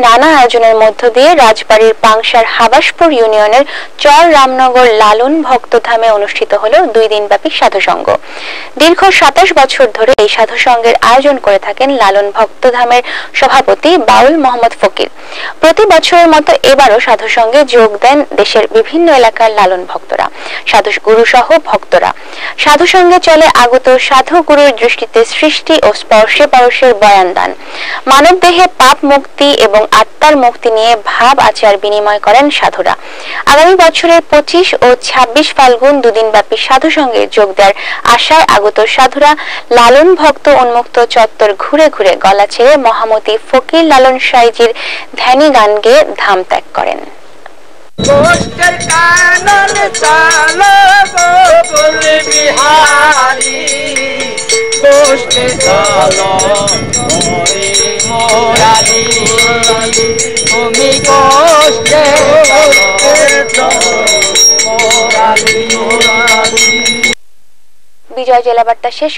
নানা আয়োজনের মধ্য দিয়ে রাজবাড়ীর পাংশার হাবাসপুর ইউনিয়নের চর রামনগর লালন ভক্তধামে অনুষ্ঠিত হল 2 দিনব্যাপী সাধুসঙ্গ। দীর্ঘ 27 বছর ধরে এই সাধুসঙ্গের আয়োজন করে থাকেন লালন ভক্তধামের সভাপতি বাউল মোহাম্মদ ফকির। প্রতি বছরের মতো এবারও সাধুসঙ্গে যোগ দেন দেশের বিভিন্ন এলাকার লালন ভক্তরা, সাধু গুরু সহ ভক্তরা। সাধুসঙ্গে চলে আগত সাধু গুরুর দৃষ্টিতে সৃষ্টি ও স্পর্শে পরশের বয়ান দান, মানব দেহে পাপ মুক্তি এবং আত্মার মুক্তি নিয়ে ভাব আচার বিনিময় করেন সাধুরা। আগামী বছরের 25 ও 26 ফাল্গুন 2 দিনব্যাপী সাধুসঙ্গে যোগ দেওয়ার আশায় আগত সাধুরা লালন ভক্ত উন্মুক্ত চত্বর ঘুরে ঘুরে গলা ছেড়ে মহামতি ফকির লালন সাইজির ধ্যানী গান গেয়ে ধাম ত্যাগ করেন। বিজয় জেলা বার্তা শেষ।